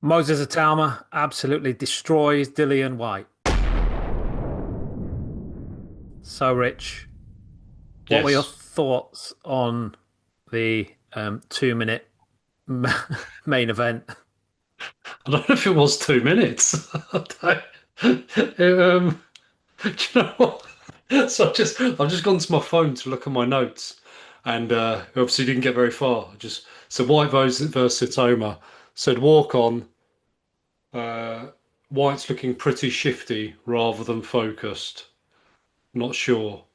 Moses Itauma absolutely destroys Dillian Whyte. So, Rich, what were your Yes. thoughts on the 2 minute main event? I don't know if it was 2 minutes. I don't- do you know what? I've just gone to my phone to look at my notes, and obviously didn't get very far. Just so White versus Itauma said walk on. White's looking pretty shifty rather than focused. Not sure.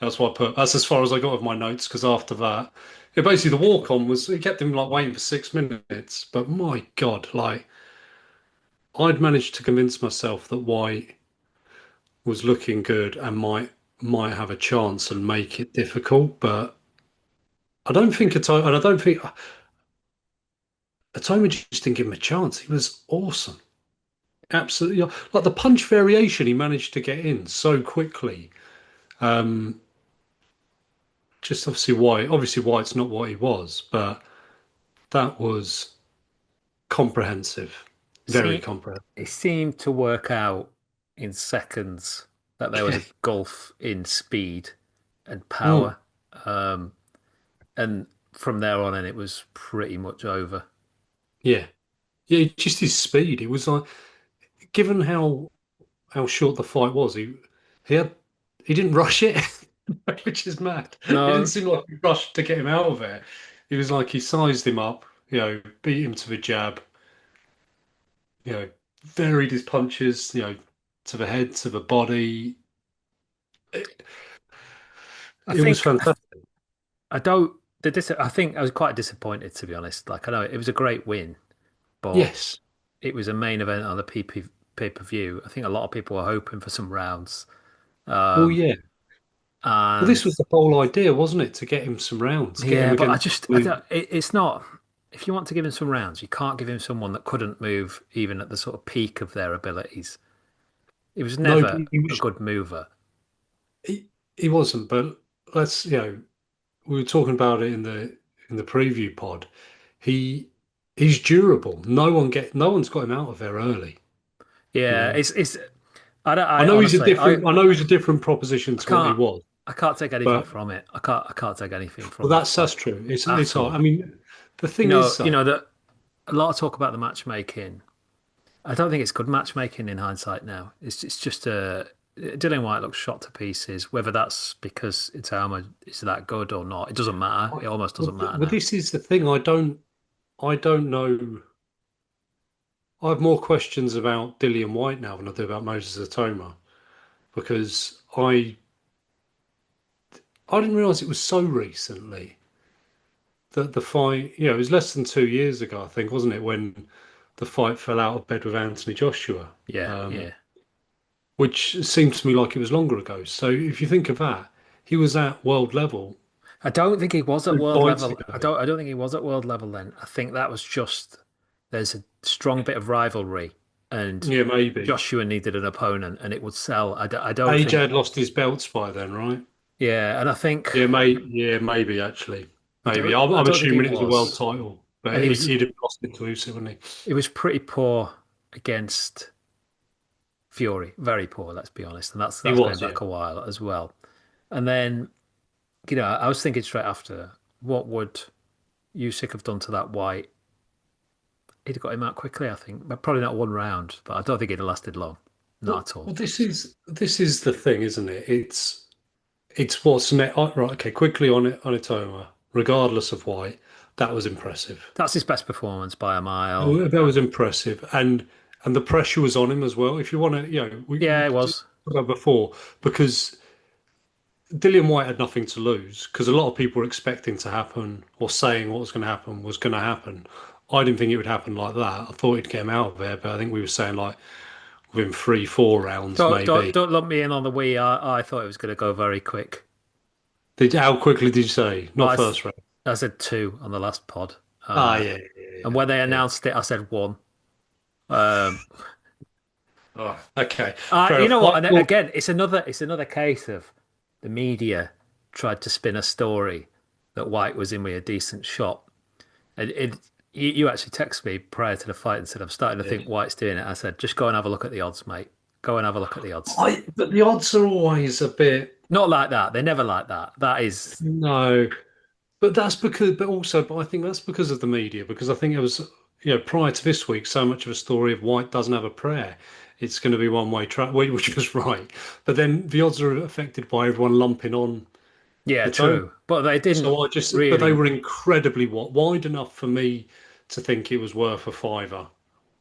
That's what I put. That's as far as I got with my notes because after that, basically the walk on was it kept him like waiting for 6 minutes. But my God, like. I'd managed to convince myself that White was looking good and might have a chance and make it difficult, but I don't think Atomo, and I don't think Atomo just didn't give him a chance. He was awesome, absolutely. Like the punch variation he managed to get in so quickly. Um, just obviously White's not what he was, but that was comprehensive, very See, comprehensive. it seemed to work out in seconds that there was Yeah. a gulf in speed and Mm, power. Um, and from there on in, it was pretty much over. yeah. Yeah, just his speed. It was like, given how short the fight was. He had he didn't rush it, which is mad. It didn't No, seem like he rushed to get him out of there. He was like he sized him up, beat him to the jab, varied his punches, to the head, to the body. It, I it was think fantastic. I don't. I think I was quite disappointed, to be honest. Like, I know it was a great win, but Yes. it was a main event on the pay-per-view. I think a lot of people were hoping for some rounds. Well, Um, yeah. Well, and this was the whole idea, wasn't it? To get him some rounds, get him yeah, but against. I don't, it's not. If you want to give him some rounds, you can't give him someone that couldn't move even at the sort of peak of their abilities. He was No, but never a good mover. he, he wasn't. But let's, we were talking about it in the preview pod. He he's durable. No one's got him out of there early. You Yeah, know. it's. I don't. I honestly, I know he's a different proposition I to what he can't. was, I can't take anything but from it. I can't take anything well, from that that's fight true. It's at hard. I all. mean, the thing is You though, know that a lot of talk about the matchmaking. I don't think it's good matchmaking in hindsight now. It's just Dillian Whyte looks shot to pieces. Whether that's because Itauma is that good or not, it doesn't matter. It almost doesn't matter now. this is the thing. I don't know. I have more questions about Dillian White now than I do about Moses Atoma because I didn't realize it was so recently that the fight. It was less than 2 years ago, I think, wasn't it, when the fight fell out of bed with Anthony Joshua, Yeah, um, yeah. which seemed to me like it was longer ago. So if you think of that, he was at world level I don't think he was at two world fights level. ago. I don't think he was at world level then. I think that was just there's a strong bit of rivalry, and Yeah, maybe. Joshua needed an opponent, and it would sell. I don't AJ think. had lost his belts by then, right? Yeah, and I think Yeah, maybe actually. Maybe. I I'm don't think it assuming it was a world was, title, but and he'd have lost it to Usyk, wouldn't he? he was pretty poor against Fury, very poor. Let's be honest, and He that's going was, yeah. back a while as well. And then I was thinking straight after, what would Usyk have done to that White? He'd have got him out quickly, I think. But probably not 1 round, but I don't think he'd have lasted long. Well, Not at all. well, this is the thing, isn't it? It's what's next. Right, okay, quickly on Itoma, regardless of why, that was impressive. That's his best performance by a mile. That was impressive, and the pressure was on him as well. If you want to, we Yeah, it talked was. about before because Dillian White had nothing to lose because a lot of people were expecting to happen or saying what was going to happen. I didn't think it would happen like that. I thought he'd get him out of there, but I think we were saying like within 3, 4 rounds maybe. Don't lump me in on the Wii. I thought it was going to go very quick. How quickly did you say? Well, Not first round. I said two on the last pod. Ah, yeah, yeah, And yeah, when they yeah. announced it, I said one. Um, Oh, okay, fair you enough. know what? And Well, again, it's another case of the media tried to spin a story that White was in with a decent shot. And You actually texted me prior to the fight and said, I'm starting to think Yeah. White's doing it. I said, just go and have a look at the odds, mate. Go and have a look at the odds. But the odds are always a bit Not like that. They're never like that. That is, no. But that's because, but I think that's because of the media. Because I think it was, prior to this week, so much of a story of White doesn't have a prayer. It's going to be one way track, which was right. But then the odds are affected by everyone lumping on yeah, Itauma. true. But they didn't But they really. were incredibly wide enough for me to think it was worth a fiver,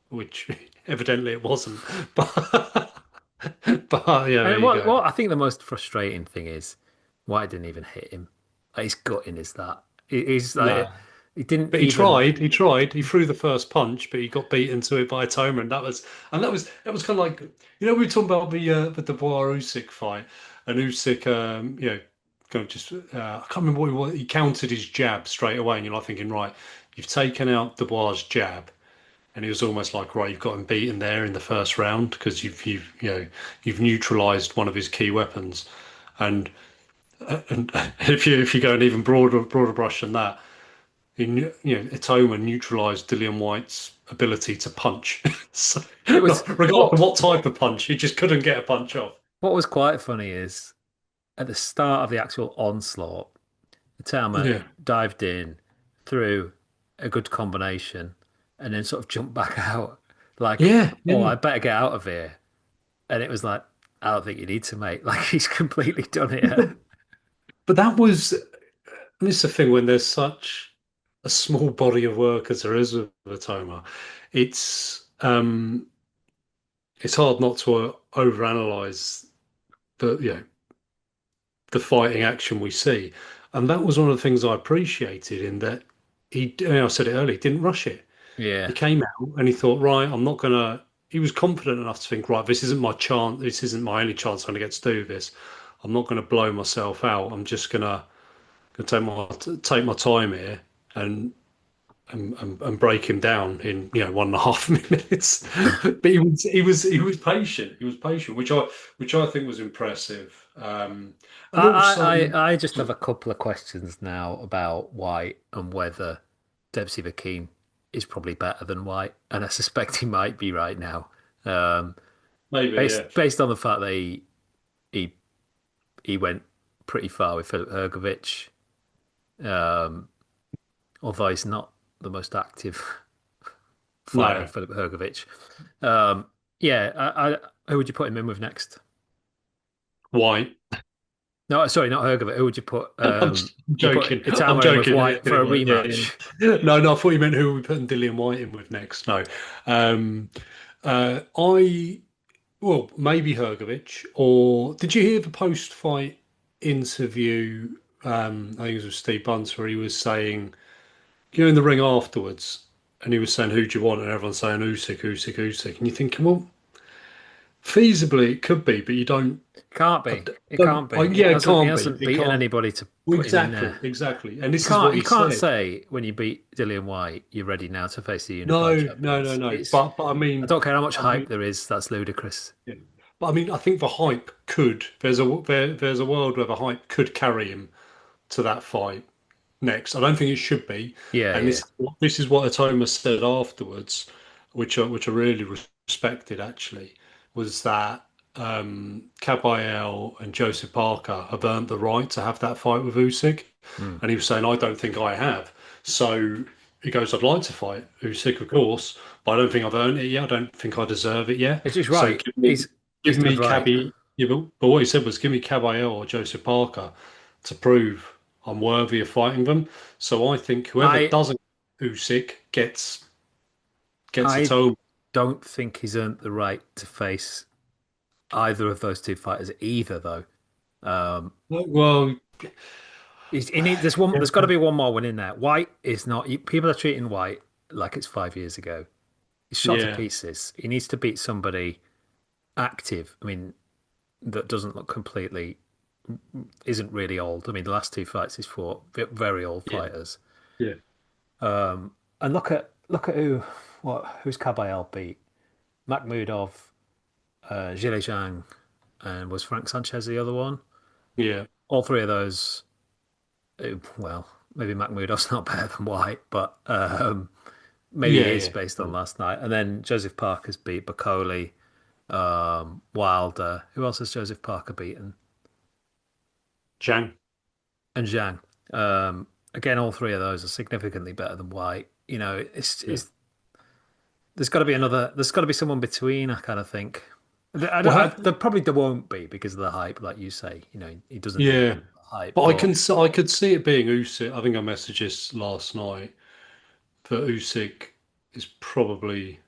which evidently it wasn't. But, but yeah, there And you go. what I think the most frustrating thing is White didn't even hit him. Like, his gutting is that. He's like, No. he didn't But he even. tried. He tried. He threw the first punch, but he got beaten to it by a Tomer, and that was kind of like we were talking about the Dubois Usyk fight, and Usyk, kind of just I can't remember what he countered his jab straight away, and you're like thinking, right, you've taken out Dubois' jab, and he was almost like, right, you've got him beaten there in the first round because you've neutralized one of his key weapons, and and if you go an even broader brush than that. Itauma neutralized Dillian Whyte's ability to punch. So, It was regardless of what type of punch, he just couldn't get a punch off. what was quite funny is at the start of the actual onslaught, Itauma Yeah. dived in, threw a good combination, and then sort of jumped back out like, Yeah, oh, yeah. I better get out of here. And it was like, I don't think you need to, mate. Like he's completely done it. But this is the thing when there's such a small body of work as there is with Itauma, it's it's hard not to overanalyze the fighting action we see. And that was one of the things I appreciated in that I said it earlier, he didn't rush it. He Yeah. came out and he thought, right, I'm not gonna. He was confident enough to think, right, this isn't my chance. This isn't my only chance I'm gonna get to do this. I'm not gonna blow myself out. I'm just gonna take my time here and and break him down in 1.5 minutes. But he was patient. He was patient, which I think was impressive. And also, I just have a couple of questions now about White and whether Dempsey McKean is probably better than White, and I suspect he might be right now. Um, maybe, yeah, based on the fact that he he went pretty far with Philip Hergovich, um, although he's not the most active fighter, no, Philip Hergovich. Um, yeah, who would you put him in with next? White. No, sorry, not Hergovich. Who would you put? I'm just You put joking. I'm Itauma in with joking. White for a Dillian Whyte. Yeah, rematch. no, no. I thought you meant who we putting Dillian Whyte in with next. No, um, I well maybe Hergovich or did you hear the post-fight interview? I think it was with Steve Bunce where he was saying, in the ring afterwards, and he was saying, "Who do you want?" And everyone's saying, "Usyk, Usyk, Usyk." And you're thinking, well, feasibly it could be, but you don't. Can't I be. It don't. can't be. Yeah, it He can't be. hasn't It beaten can't. anybody to Well, put him in exactly, there. exactly. And this is what You he can't said. say when you beat Dillian White, you're ready now to face the unified No, no, no, champions. no. It's But I don't care how much I hype mean, there is, that's ludicrous. yeah. But I mean, I think the hype could. There's a world where the hype could carry him to that fight next. I don't think it should be. Yeah, And yeah. this is what Atoma said afterwards, which I really respected actually, was that Caballero and Joseph Parker have earned the right to have that fight with Usyk, Hmm. and he was saying, I don't think I have. So he goes, I'd like to fight Usyk, of course, but I don't think I've earned it yet. I don't think I deserve it yet. It's just So right. He's give dead me right. Cabby. Yeah, but what he said was, give me Caballero or Joseph Parker to prove I'm worthy of fighting them. So I think whoever I doesn't Usyk gets a I toe. don't think he's earned the right to face either of those two fighters either, though. Um, Well, there's one. yeah, There's got to be one more win in there. White is not. People are treating White like it's 5 years ago. He's shot to yeah, pieces. He needs to beat somebody active. I mean, that doesn't look completely, isn't really old. I mean, the last two fights he's fought very old yeah, fighters. yeah, And look at who's Caballel beat? Makhmudov, Zhile Zhang, and was Frank Sanchez the other one? yeah. All three of those. Well, maybe Makhmudov's not better than White, but maybe Yeah, it is yeah. based on last night. And then Joseph Parker's beat Bacoli, Wilder. Who else has Joseph Parker beaten? Zhang. And Zhang. Again, all three of those are significantly better than White. Yeah. There's got to be another. There's got to be someone between. I kind of think. Well, There won't be because of the hype, like you say. He doesn't need yeah. hype, But but I could see it being Usyk. I think I messaged this last night that Usyk is probably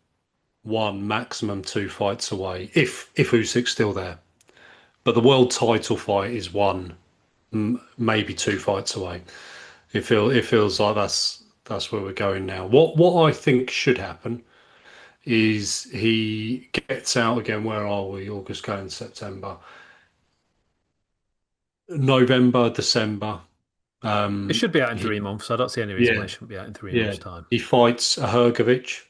one, maximum two fights away if Usyk's still there. But the world title fight is one, maybe two fights away. It feels like that's where we're going now. What I think should happen is he gets out again. Where are we? August going September, November, December. it should be out in He 3 months. I don't see any reason why yeah it shouldn't be out in three yeah months' time. he fights a Hergovic,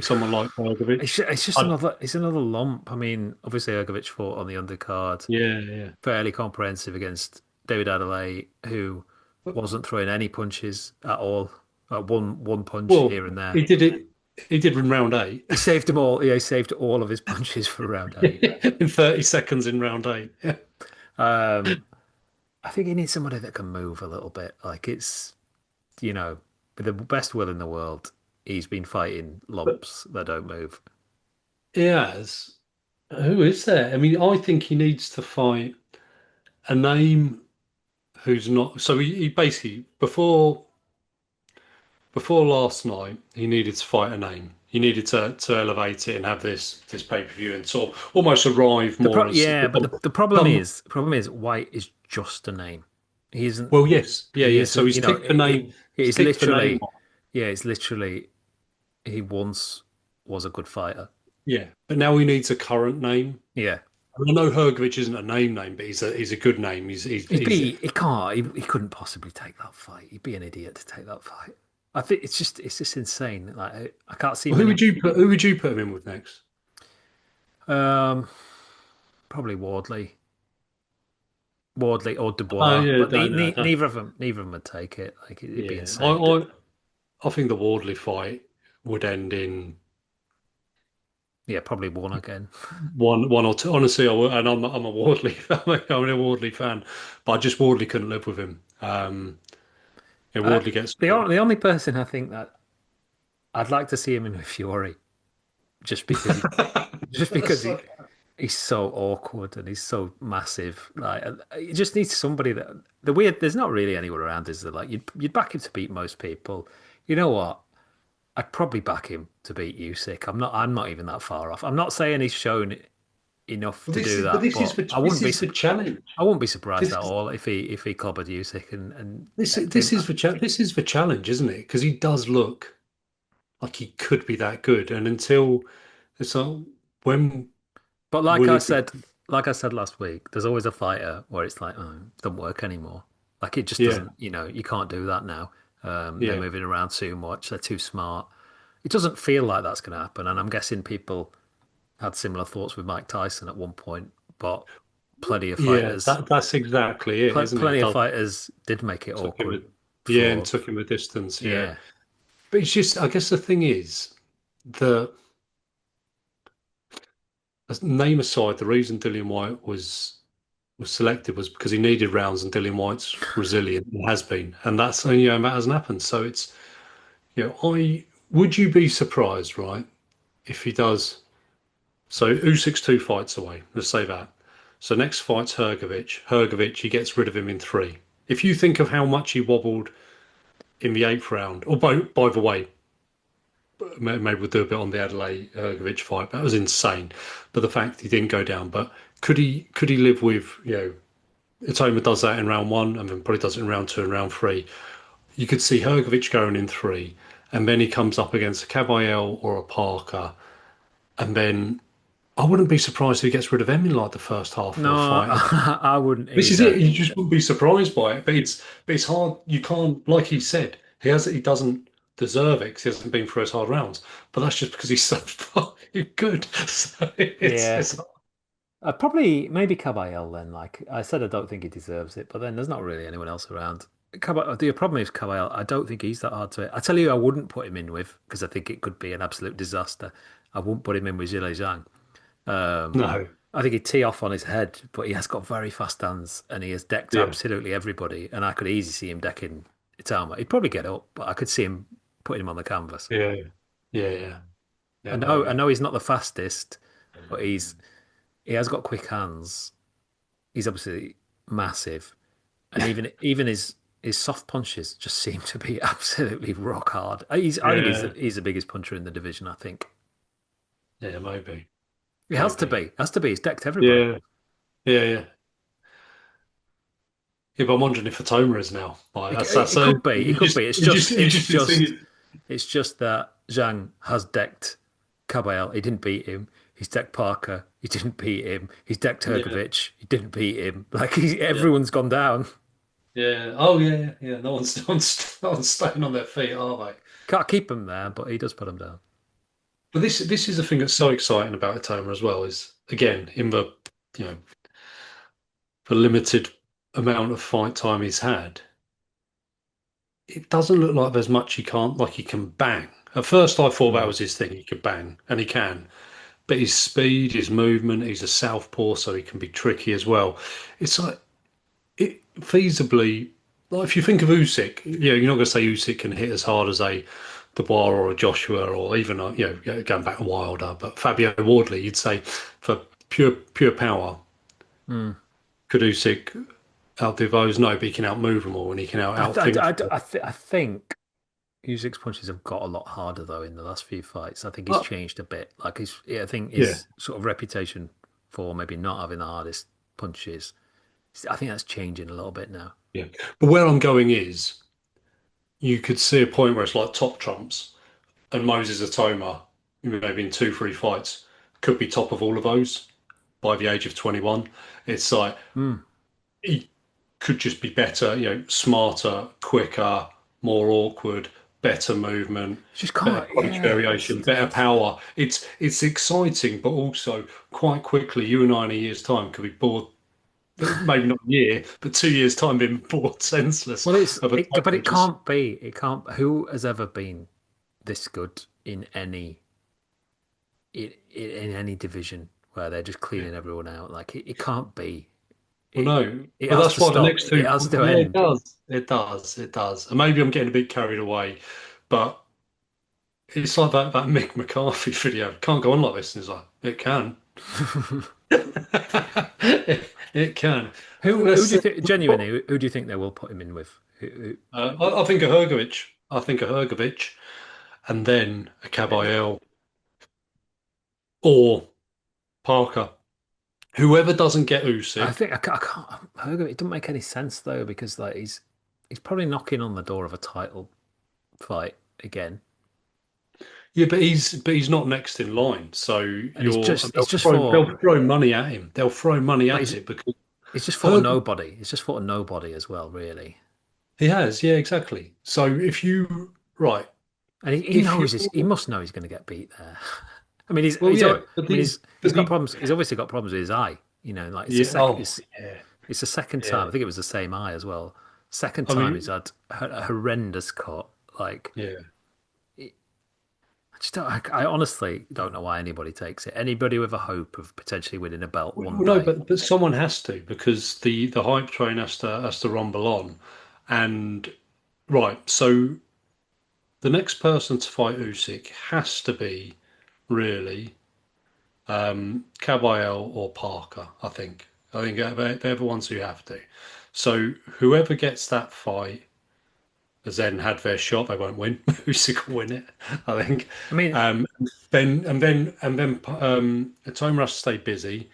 someone like Hergovic. It's just I, another lump. I mean, obviously Ergovic fought on the undercard, yeah. fairly comprehensive against David Adelaide, who wasn't throwing any punches at all. One punch Well, here and there. he did it. He did in round eight He saved them all. Yeah, he saved all of his punches for round eight. in 30 seconds in round eight. Yeah. Um, I think he needs somebody that can move a little bit. With the best will in the world, he's been fighting But lumps that don't move. he has. Who is there? I mean, I think he needs to fight a name who's not. So he basically before last night, he needed to fight a name. He needed to elevate it and have this pay per view and sort of almost arrive more as Yeah, but the problem come. is, White is just a name. He isn't. Well, yes, yeah, He yeah. So isn't. he's ticked the name. It He's is ticked the name literally. off. Yeah, it's literally. He once was a good fighter. Yeah, but now he needs a current name. Yeah, I know Hergovich isn't a name, but he's a good name. He's he can't. He couldn't possibly take that fight. He'd be an idiot to take that fight. I think it's just insane. Like I can't see Well, many. who would you put him in with next? Um, Probably Wardley or Oh Dubois, yeah, but no. neither of them would take it. Like it'd be Yeah, insane. I think the Wardley fight would end in Yeah, probably one again. one or two. Honestly, and I'm a Wardley fan. I'm a Wardley fan, but I just Wardley couldn't live with him. Yeah, Uh, Wardley gets the only person I think that I'd like to see him in with Fury, just because he, just because That's he, like- he's so awkward and he's so massive. Like he just needs somebody that the weird. There's not really anyone around, is there? Like you'd back him to beat most people. You know what? I'd probably back him to beat Usyk. I'm not even that far off. I'm not saying he's shown enough to do that, but this is for challenge. I wouldn't be surprised This at is all if he clobbered Usyk and kept this him. is for this is for challenge, isn't it? Because he does look like he could be that good, and until so when But will it be? like I said last week, there's always a fighter where it's like, oh, it doesn't work anymore. Like it just Yeah, doesn't, you can't do that now. They're yeah, moving around too much. They're too smart. It doesn't feel like that's going to happen. And I'm guessing people had similar thoughts with Mike Tyson at one point, but plenty of yeah. fighters, That's exactly it, isn't it? plenty It of does fighters did make it took him, awkward yeah, and for, took him a distance. Yeah, yeah. but it's just, I guess the thing is the name aside, the reason Dillian White was selected was because he needed rounds, and Dillian White's resilient and has been, and that's that hasn't happened. So it's I would you be surprised, right, if he does? So Usyk's two fights away. Let's say that. So next fight's Hergovic. Hergovic, he gets rid of him in three. If you think of how much he wobbled in the eighth round, or by the way, maybe we'll do a bit on the Adelaide Hergovic fight. That was insane. But the fact he didn't go down. But could he live with Itauma does that in round one, and then probably does it in round two and round three. You could see Hergovic going in three, and then he comes up against a Caballero or a Parker, and then I wouldn't be surprised if he gets rid of them in like the first half of No, a fight. I wouldn't This is it. either. You just wouldn't be surprised by it, but it's hard. You can't, like he said, he doesn't deserve it because he hasn't been through his hard rounds. But that's just because he's so fucking good. So Yeah. it's Probably maybe Caballel then. Like I said, I don't think he deserves it, but then there's not really anyone else around. The problem is Caballel. I don't think he's that hard to hit. I tell you, I wouldn't put him in with because I think it could be an absolute disaster. I wouldn't put him in with Zhile Zhang. Um, No. I think he'd tee off on his head, but he has got very fast hands and he has decked Yeah. absolutely everybody. And I could easily see him decking Itauma. He'd probably get up, but I could see him putting him on the canvas. Yeah. Yeah. Yeah. I Yeah. know, I Maybe. know he's not the fastest, but he has got quick hands. He's obviously massive, and even his soft punches just seem to be absolutely rock hard. I think Yeah. he's the biggest puncher in the division. I think Yeah. Maybe. he has to Maybe. be. Has to be. He's decked everybody. Yeah. Yeah. Yeah. Yeah, but I'm wondering if Atoma is now. Like that's It could be. It you could just be. you just didn't see it. It's just that Zhang has decked Caballel. He didn't beat him. He's decked Parker. He didn't beat him. He's decked Yeah. Hergovich. He didn't beat him. Like Yeah. everyone's gone down. Yeah. Oh yeah. Yeah. Yeah. No one's staying on their feet, are they? Can't keep him there, but he does put him down. But this is the thing that's so exciting about Atoma as well, is again, in the you know, the limited amount of fight time he's had, it doesn't look like there's much he can't like he can bang. At first I thought that Mm. was his thing, he could bang, and he can. But his speed, his movement, he's a southpaw, so he can be tricky as well. It's like it feasibly, like if you think of Usyk, you're not going to say Usyk can hit as hard as a Dubois or a Joshua or even going back to Wilder, but Fabio Wardley, you'd say for pure power, Mm. could Usyk outdo those? No, but he can outmove them all and he can outthink them. I think Usyk's punches have got a lot harder though in the last few fights. I think he's Oh, changed a bit. I think yeah, his sort of reputation for maybe not having the hardest punches. I think that's changing a little bit now. yeah. But where I'm going is, you could see a point where it's like top trumps and Moses Atoma, maybe in two, three fights, could be top of all of those by the age of 21. It's like Mm. he could just be better, smarter, quicker, more awkward, better movement, Just better can't. punch Yeah, variation, better power. It's exciting, but also quite quickly, you and I in a year's time could be bored. Maybe not a year, but 2 years' time being bored senseless well, of a but title. it Just can't be. It can't. Who has ever been this good in any division where they're just yeah. cleaning everyone out? Like it can't be. Well, It no, it but has that's to why the stop. next It two. has to Yeah, it end. does. It does. It does. And maybe I'm getting a bit carried away, but it's like that Mick McCarthy video. Can't go on like this. And it's like, it can. It can. Who Let's, do you think genuinely? Who do you think they will put him in with? I think a Hergovic. I think a Hergovic, and then a Caballel or Parker. Whoever doesn't get I Usyk. think I can't. It doesn't make any sense though because like he's probably knocking on the door of a title fight again, Yeah, but he's not next in line. So and it's just they'll throw money at him. They'll throw money but at it because he's just fought a Herb nobody. He's just fought a nobody as well, really. he has, yeah, exactly. So if you right, And he if you knows he must know he's going to get beat there. I mean, well, yeah, he's but got the problems. He's obviously got problems with his eye. You know, like yeah, oh yeah, it's the second time. yeah. I think it was the same eye as well. Second I time he's mean, had a horrendous cut. Like yeah. I just don't. I honestly don't know why anybody takes it. Anybody with a hope of potentially winning a belt Well, one no, day. but someone has to because the hype train has to rumble on, and right. So the next person to fight Usyk has to be really Caballel or Parker. I think they're the ones who have to. So whoever gets that fight has then had their shot. They won't win. Usyk will win it, I think. I mean, Then Atoma has to stay busy.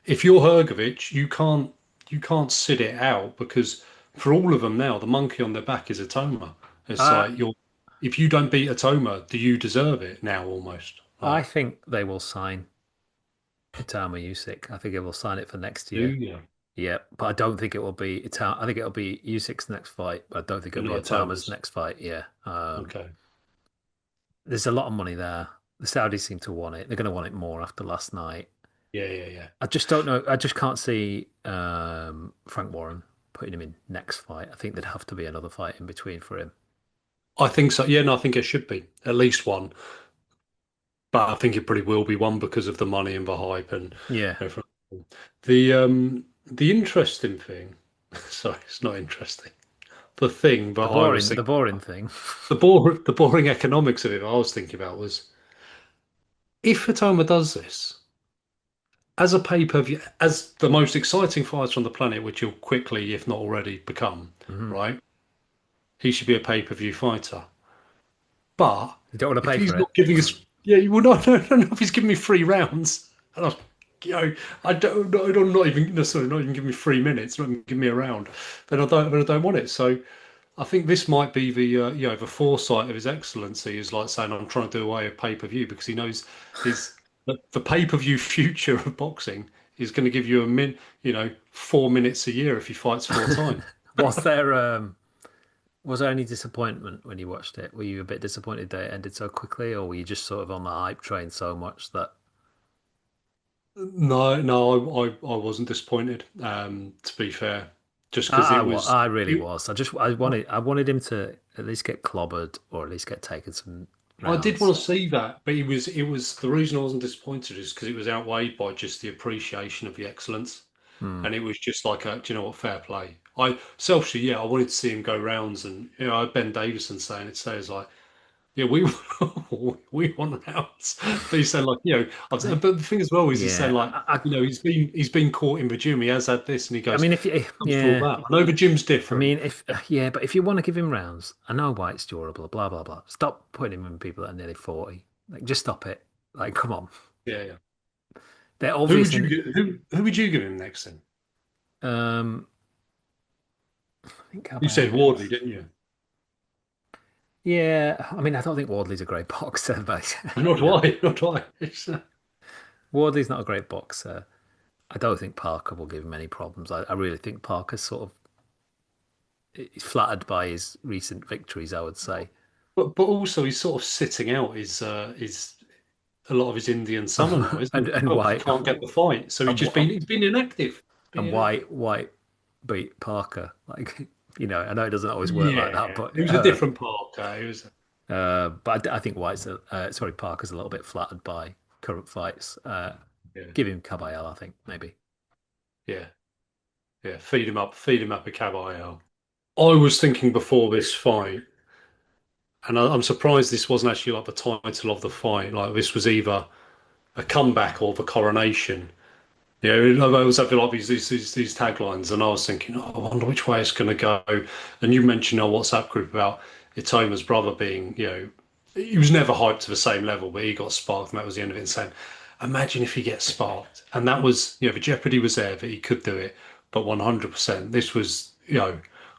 If you're Hergovic, you can't sit it out because for all of them now, the monkey on their back is Atoma. It's I like if you don't beat Atoma, do you deserve it now almost? I Like, think they will sign Itauma Usyk. I think they will sign it for next do year. you? Yeah, but I don't think it will be Itauma. I think it'll be Usyk's next fight, but I don't think But it'll be not Itauma's Atoma's. next fight. Yeah. Okay. There's a lot of money there. The Saudis seem to want it. They're going to want it more after last night. Yeah, yeah, yeah. I just don't know. I just can't see Frank Warren putting him in next fight. I think there'd have to be another fight in between for him. I think so. Yeah, no, I think it should be at least one, but I think it probably will be one because of the money and the hype and Yeah, everything. The interesting thing, sorry, it's not interesting. The thing that I was the thinking, boring thing. the boring economics of it, I was thinking about was if Itauma does this as a pay-per-view, as the most exciting fighter on the planet, which he'll quickly, if not already, become, Hmm. right? He should be a pay-per-view fighter. But You don't want to if pay he's for it. not giving us, yeah, well, no, no, no, no, if he's giving me 3 rounds, and I, I don't, not even necessarily not even give me 3 minutes, not even give me a round, then I don't want it. So I think this might be the, the foresight of his excellency is like saying I'm trying to do away with pay-per-view because he knows his the pay-per-view future of boxing is going to give you 4 minutes a year if he fights 4 times. Was there was there any disappointment when you watched it? Were you a bit disappointed that it ended so quickly, or were you just sort of on the hype train so much that No, no, I wasn't disappointed. To be fair, just because I really it, was. I wanted him to at least get clobbered or at least get taken some I did rounds. want to see that, but it was the reason I wasn't disappointed is because it was outweighed by just the appreciation of the excellence, Hmm. and it was just like do you know what, fair play. I selfishly, yeah, I wanted to see him go rounds, and I had Ben Davison saying it says like, yeah, we we want rounds, but he said like, I, but the thing as well is he's saying yeah, like, he's been caught in the gym, he has had this, and he I goes, mean, if you, comes to all yeah, that. I know the gym's I different. mean, if yeah, but if you want to give him rounds, I know why it's durable, blah blah blah. Stop putting him in people that are nearly 40. Like, just stop it. Like, come on. Yeah, yeah. They're Who obvious would you in. get? Who would you give him next then? Um, I think You Caballero said Wardley, gets. didn't you? Yeah, I mean, I don't think Wardley's a great boxer, but Not do I. Not do I. Wardley's not a great boxer. I don't think Parker will give him any problems. I really think Parker's sort of he's flattered by his recent victories, I would say. But also he's sort of sitting out his a lot of his Indian summer now, isn't he? And Well, 'cause he White can't get the fight, so and, he's been inactive. Been and inactive. White beat Parker. Like, I know it doesn't always work like that, Yeah, but it was a different Parker. It was. I think sorry, Parker's a little bit flattered by current fights. Yeah, Give him Caballero, I think maybe. yeah, yeah. Feed him up a Caballero. I was thinking before this fight, and I'm surprised this wasn't actually like the title of the fight. Like this was either a comeback or the coronation. Yeah, I was having like these taglines, and I was thinking, oh, I wonder which way it's going to go. And you mentioned our WhatsApp group about Itoma's brother being, he was never hyped to the same level, but he got sparked, and that was the end of it. And saying, imagine if he gets sparked, and that was, the jeopardy was there that he could do it, but 100%, this was,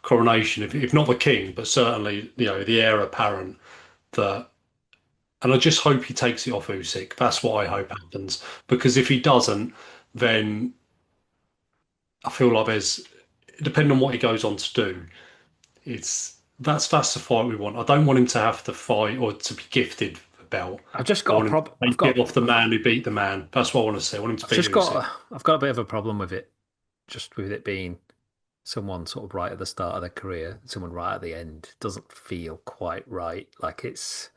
coronation, if not the king, but certainly, the heir apparent that. And I just hope he takes it off Usyk. That's what I hope happens. Because if he doesn't, then I feel like depending on what he goes on to do, that's the fight we want. I don't want him to have to fight or to be gifted a belt. I've just I got a want him to prob. take it off the man who beat the man. That's what I want to see. I want him to beat Usyk. I've got a bit of a problem with it, just with it being someone sort of right at the start of their career, someone right at the end. Doesn't feel quite right. Like it's.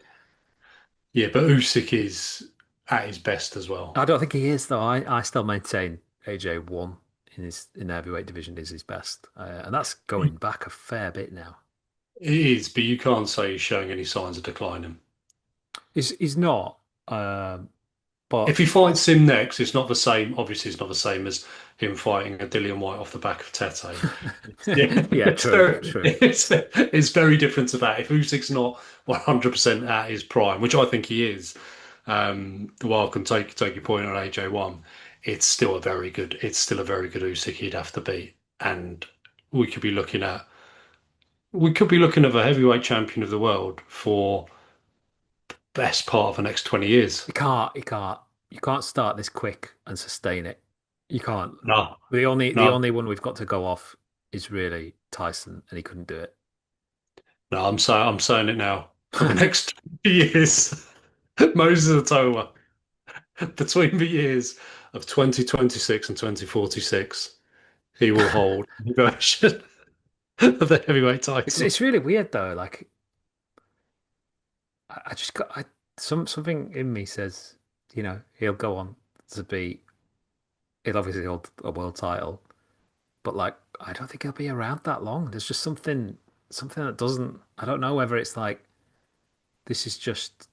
Yeah, but Usyk is at his best as well. I don't think he is though. I still maintain AJ one in the heavyweight division is his best, and that's It going back a fair bit now. is, but you can't say he's showing any signs of declining. He's not, If but he fights him next, it's not the same. Obviously, it's not the same as him fighting a Dillian Whyte off the back of Tete. Yeah, yeah, true, true. it's very different to that. If Usyk's not 100% at his prime, which I think he is, while I can take your point on AJ1, it's still a very good Usyk he'd have to beat, and we could be looking at we could be looking at a heavyweight champion of the world for best part of the next 20 years. You can't start this quick and sustain it. You can't. No, The no, only one we've got to go off is really Tyson, and he couldn't do it. no. I'm saying it now for the next 20 years. Moses Itoma between the years of 2026 and 2046, he will hold version. of the heavyweight It's title. it's really weird though. Like I just got something in me says, he'll go on to be he'll obviously hold a world title, but like I don't think he'll be around that long. There's just something that doesn't. I don't know whether it's like this is just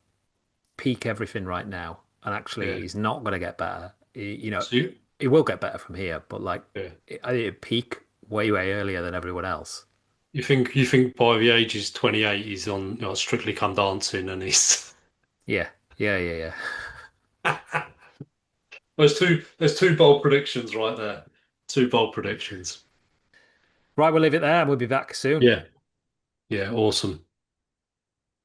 peak everything right now, and actually Yeah. he's not going to get better. So you, He will get better from here, but like yeah. I think it peak way earlier than everyone else. You think by the age he's 28, he's on Strictly Come Dancing, and he's Yeah, yeah. there's two bold predictions right there. Two bold predictions. Right, we'll leave it there, and we'll be back soon. Yeah. Yeah. Awesome.